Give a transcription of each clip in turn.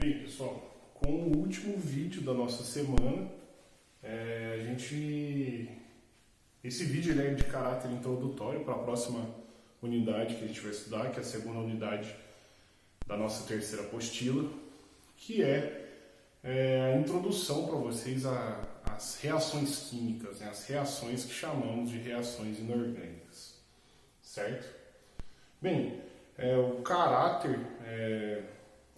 Bem, pessoal, com o último vídeo da nossa semana, esse vídeo ele é de caráter introdutório para a próxima unidade que a gente vai estudar, que é a segunda unidade da nossa terceira apostila, que é a introdução para vocês às reações químicas, né? As reações que chamamos de reações inorgânicas, certo? Bem, o caráter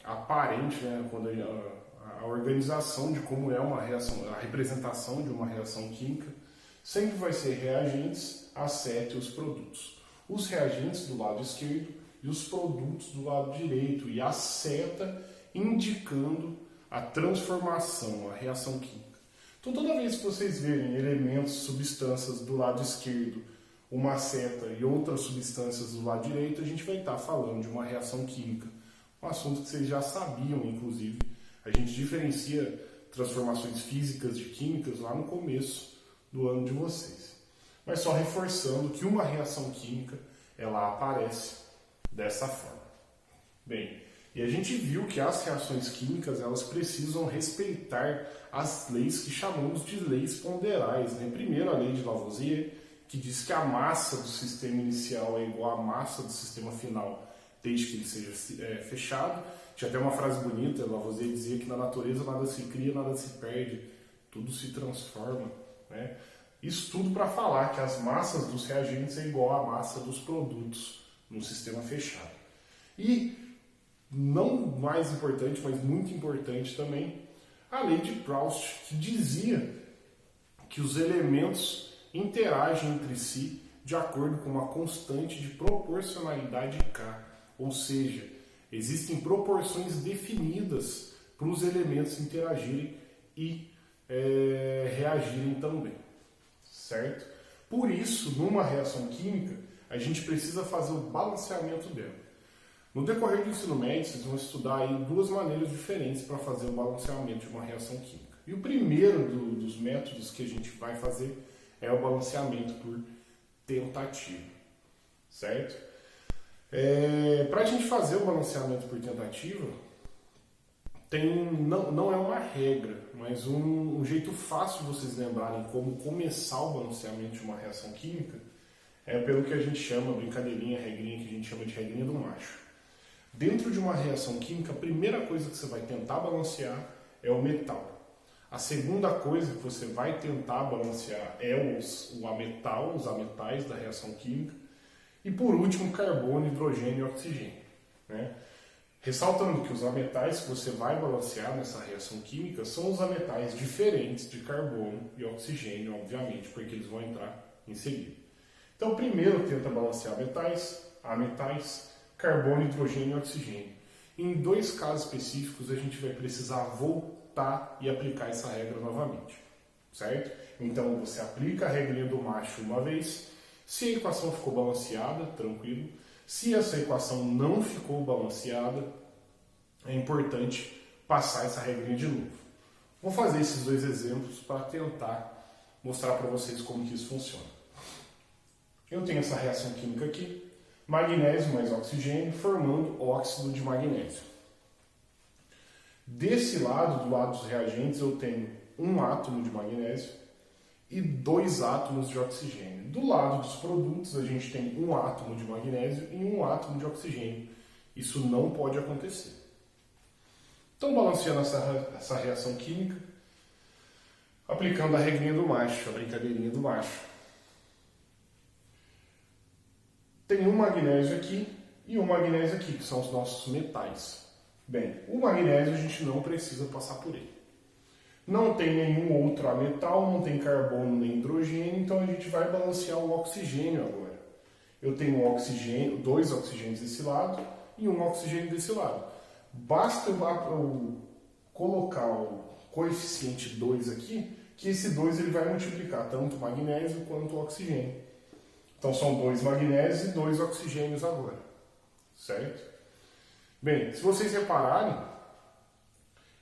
aparente, né, quando a organização de como é uma reação, a representação de uma reação química, sempre vai ser reagentes, a seta e os produtos. Os reagentes do lado esquerdo e os produtos do lado direito, e a seta indicando a transformação, a reação química. Então, toda vez que vocês verem elementos, substâncias do lado esquerdo, uma seta e outras substâncias do lado direito, a gente vai estar falando de uma reação química. Um assunto que vocês já sabiam, inclusive. A gente diferencia transformações físicas de químicas lá no começo do ano de vocês. Mas só reforçando que uma reação química, ela aparece dessa forma. Bem, e a gente viu que as reações químicas, elas precisam respeitar as leis que chamamos de leis ponderais, né? Primeiro, a lei de Lavoisier, que diz que a massa do sistema inicial é igual à massa do sistema final, desde que ele seja fechado. Tinha até uma frase bonita, Lavoisier dizia que na natureza nada se cria, nada se perde, tudo se transforma, né? Isso tudo para falar que as massas dos reagentes é igual à massa dos produtos no sistema fechado. E, não mais importante, mas muito importante também, a lei de Proust, que dizia que os elementos interagem entre si de acordo com uma constante de proporcionalidade K. Ou seja, existem proporções definidas para os elementos interagirem e reagirem também, certo? Por isso, numa reação química, a gente precisa fazer o balanceamento dela. No decorrer do ensino médio, vocês vão estudar aí duas maneiras diferentes para fazer o balanceamento de uma reação química. E o primeiro dos métodos que a gente vai fazer é o balanceamento por tentativa, certo? Para a gente fazer o balanceamento por tentativa, não é uma regra, mas um jeito fácil de vocês lembrarem como começar o balanceamento de uma reação química é pelo que a gente chama, brincadeirinha, regrinha, que a gente chama de regrinha do macho. Dentro de uma reação química, a primeira coisa que você vai tentar balancear é o metal. A segunda coisa que você vai tentar balancear é os ametais da reação química. E por último, carbono, hidrogênio e oxigênio, né? Ressaltando que os ametais que você vai balancear nessa reação química são os ametais diferentes de carbono e oxigênio, obviamente, porque eles vão entrar em seguida. Então, primeiro tenta balancear ametais, carbono, hidrogênio e oxigênio. Em dois casos específicos, a gente vai precisar voltar e aplicar essa regra novamente, certo? Então, você aplica a regrinha do macho uma vez. Se a equação ficou balanceada, tranquilo. Se essa equação não ficou balanceada, é importante passar essa regrinha de novo. Vou fazer esses dois exemplos para tentar mostrar para vocês como que isso funciona. Eu tenho essa reação química aqui, magnésio mais oxigênio, formando óxido de magnésio. Desse lado, do lado dos reagentes, eu tenho um átomo de magnésio e 2 átomos de oxigênio. Do lado dos produtos, a gente tem um átomo de magnésio e um átomo de oxigênio. Isso não pode acontecer. Então, balanceando essa reação química, aplicando a regrinha do macho, a brincadeirinha do macho. Tem um magnésio aqui e um magnésio aqui, que são os nossos metais. Bem, o magnésio a gente não precisa passar por ele. Não tem nenhum outro ametal, não tem carbono nem hidrogênio, então a gente vai balancear o oxigênio agora. Eu tenho um oxigênio, 2 oxigênios desse lado e um oxigênio desse lado. Basta eu colocar o coeficiente 2 aqui, que esse 2 ele vai multiplicar tanto o magnésio quanto o oxigênio. Então são 2 magnésios e 2 oxigênios agora, certo? Bem, se vocês repararem,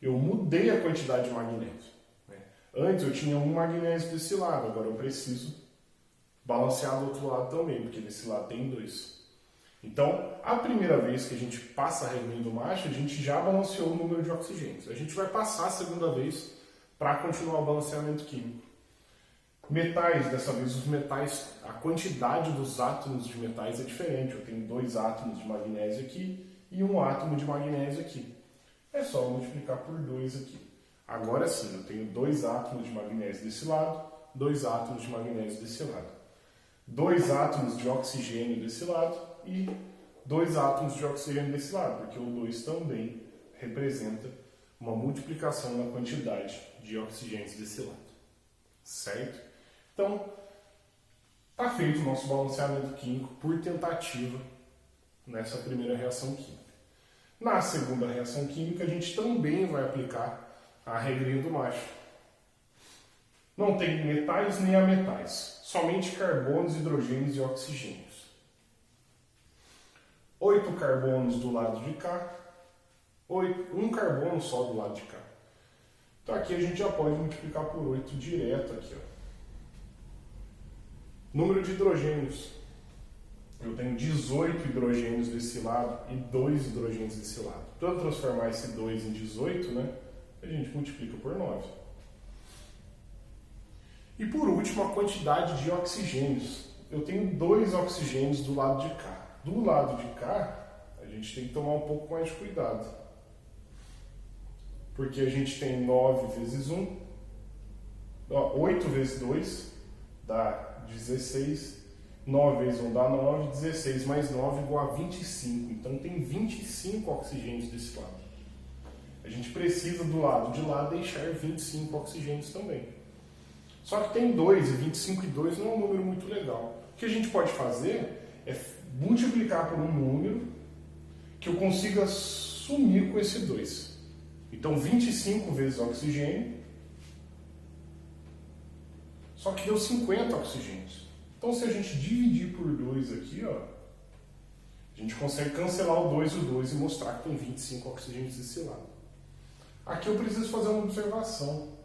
eu mudei a quantidade de magnésio, né? Antes eu tinha um magnésio desse lado, agora eu preciso balancear do outro lado também, porque desse lado tem 2. Então, a primeira vez que a gente passa a regrinha do macho, a gente já balanceou o número de oxigênios. A gente vai passar a segunda vez para continuar o balanceamento químico. Metais, dessa vez os metais, a quantidade dos átomos de metais é diferente. Eu tenho 2 átomos de magnésio aqui e 1 átomo de magnésio aqui. É só multiplicar por 2 aqui. Agora sim, eu tenho 2 átomos de magnésio desse lado, 2 átomos de magnésio desse lado. 2 átomos de oxigênio desse lado e 2 átomos de oxigênio desse lado, porque o 2 também representa uma multiplicação na quantidade de oxigênios desse lado. Certo? Então, está feito o nosso balanceamento químico por tentativa nessa primeira reação química. Na segunda reação química, a gente também vai aplicar a regrinha do macho. Não tem metais nem ametais, somente carbonos, hidrogênios e oxigênios. 8 carbonos do lado de cá, 1 carbono só do lado de cá. Então aqui a gente já pode multiplicar por 8 direto aqui, ó. Número de hidrogênios. Eu tenho 18 hidrogênios desse lado e 2 hidrogênios desse lado. Para eu transformar esse 2 em 18, né, a gente multiplica por 9. E por último, a quantidade de oxigênios. Eu tenho 2 oxigênios do lado de cá. Do lado de cá, a gente tem que tomar um pouco mais de cuidado. Porque a gente tem 9 vezes 1, 8 vezes 2 dá 16, 9 vezes 1 dá 9, 16 mais 9 igual a 25. Então tem 25 oxigênios desse lado. A gente precisa do lado de lá deixar 25 oxigênios também. Só que tem 2, e 25 e 2 não é um número muito legal. O que a gente pode fazer é multiplicar por um número que eu consiga sumir com esse 2. Então 25 vezes oxigênio, só que deu 50 oxigênios. Então se a gente dividir por 2 aqui, ó, a gente consegue cancelar o 2 e o 2 e mostrar que tem 25 oxigênios desse lado. Aqui eu preciso fazer uma observação.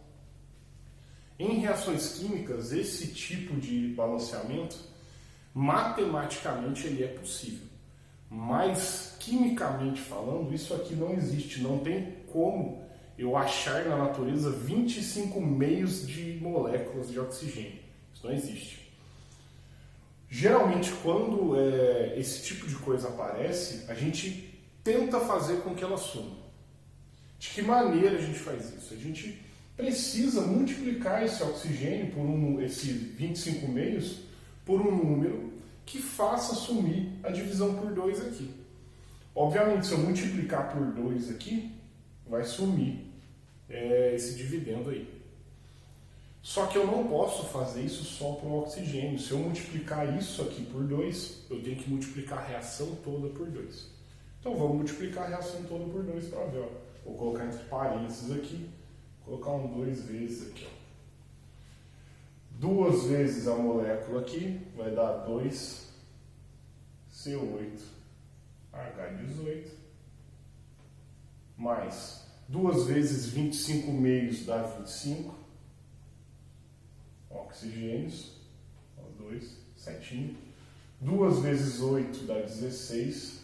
Em reações químicas, esse tipo de balanceamento, matematicamente ele é possível. Mas, quimicamente falando, isso aqui não existe. Não tem como eu achar na natureza 25 meios de moléculas de oxigênio. Isso não existe. Geralmente, quando esse tipo de coisa aparece, a gente tenta fazer com que ela suma. De que maneira a gente faz isso? A gente precisa multiplicar esse oxigênio, esse 25 meios, por um número que faça sumir a divisão por 2 aqui. Obviamente, se eu multiplicar por 2 aqui, vai sumir esse dividendo aí. Só que eu não posso fazer isso só para o oxigênio. Se eu multiplicar isso aqui por 2, eu tenho que multiplicar a reação toda por 2. Então vamos multiplicar a reação toda por 2 para ver. Ó. Vou colocar entre parênteses aqui. Vou colocar um 2 vezes aqui. Ó. 2 vezes a molécula aqui vai dar 2C8H18 mais 2 vezes 25 meios dá 25 oxigênios, 2, certinho. 2 vezes 8 dá 16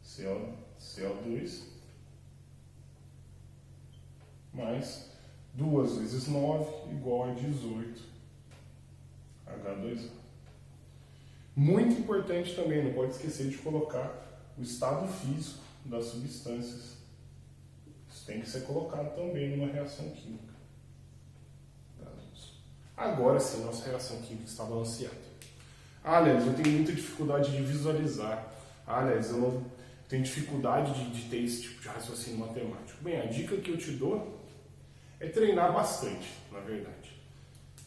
CO2 mais 2 vezes 9 igual a 18 H2O. Muito importante também, não pode esquecer de colocar o estado físico das substâncias. Isso tem que ser colocado também numa reação química. Agora sim, nossa reação química está balanceada. Aliás, eu tenho muita dificuldade de visualizar. Aliás, eu não tenho dificuldade de ter esse tipo de raciocínio matemático. Bem, a dica que eu te dou é treinar bastante, na verdade.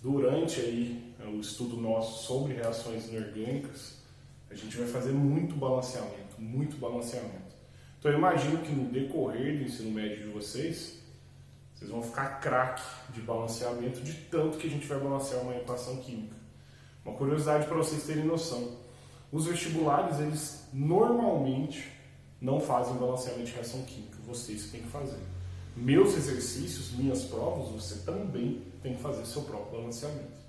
Durante aí o estudo nosso sobre reações inorgânicas, a gente vai fazer muito balanceamento, muito balanceamento. Então eu imagino que no decorrer do ensino médio de vocês vão ficar craque de balanceamento de tanto que a gente vai balancear uma equação química. Uma curiosidade para vocês terem noção. Os vestibulares, eles normalmente não fazem balanceamento de reação química. Vocês que têm que fazer. Meus exercícios, minhas provas, você também tem que fazer seu próprio balanceamento.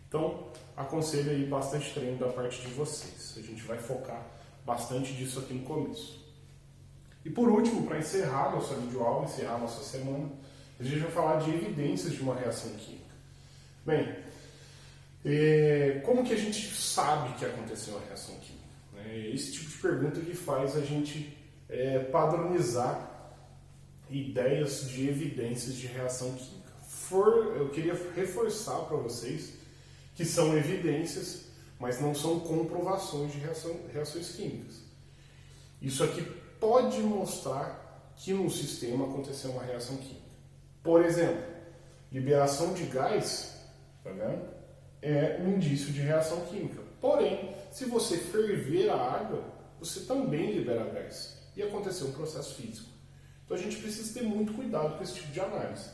Então, aconselho aí bastante treino da parte de vocês. A gente vai focar bastante disso aqui no começo. E por último, para encerrar nossa videoaula, encerrar nossa semana, a gente vai falar de evidências de uma reação química. Bem, como que a gente sabe que aconteceu uma reação química? Esse tipo de pergunta que faz a gente padronizar ideias de evidências de reação química. Eu queria reforçar para vocês que são evidências, mas não são comprovações de reações químicas. Isso aqui pode mostrar que no sistema aconteceu uma reação química. Por exemplo, liberação de gás, tá vendo? É um indício de reação química. Porém, se você ferver a água, você também libera gás. E aconteceu um processo físico. Então a gente precisa ter muito cuidado com esse tipo de análise.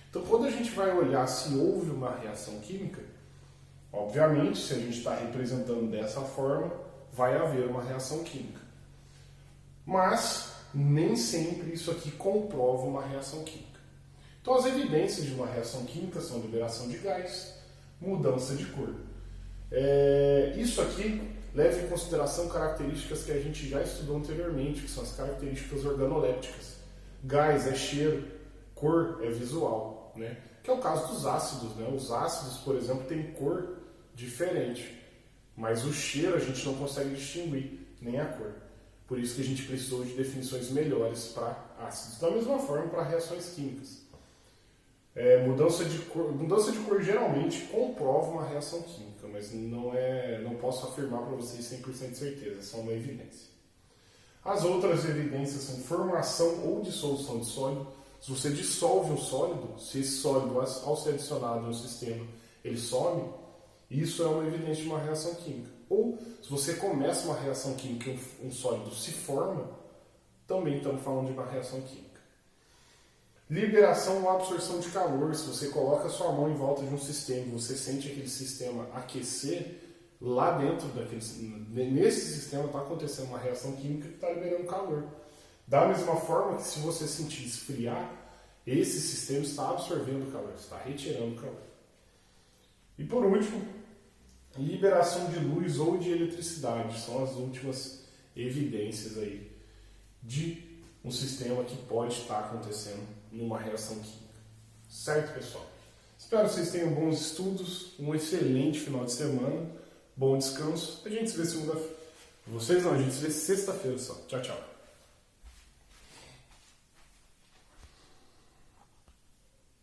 Então quando a gente vai olhar se houve uma reação química, obviamente, se a gente está representando dessa forma, vai haver uma reação química. Mas nem sempre isso aqui comprova uma reação química. Então as evidências de uma reação química são liberação de gás, mudança de cor. Isso aqui leva em consideração características que a gente já estudou anteriormente, que são as características organolépticas. Gás é cheiro, cor é visual, né? Que é o caso dos ácidos, né? Os ácidos, por exemplo, têm cor diferente, mas o cheiro a gente não consegue distinguir, nem a cor. Por isso que a gente precisou de definições melhores para ácidos. Da mesma forma para reações químicas. Mudança de cor geralmente comprova uma reação química, mas não posso afirmar para vocês 100% de certeza, é só uma evidência. As outras evidências são formação ou dissolução de sólido. Se você dissolve um sólido, se esse sólido, ao ser adicionado no sistema, ele some, isso é uma evidência de uma reação química. Ou, se você começa uma reação química e um sólido se forma, também estamos falando de uma reação química. Liberação ou absorção de calor. Se você coloca a sua mão em volta de um sistema e você sente aquele sistema aquecer, lá dentro nesse sistema está acontecendo uma reação química que está liberando calor. Da mesma forma que se você sentir esfriar, esse sistema está absorvendo calor, está retirando calor. E por último, liberação de luz ou de eletricidade. São as últimas evidências aí de um sistema que pode estar acontecendo numa reação química. Certo, pessoal? Espero que vocês tenham bons estudos, um excelente final de semana, bom descanso. A gente se vê segunda-feira. Vocês não, a gente se vê sexta-feira só. Tchau, tchau.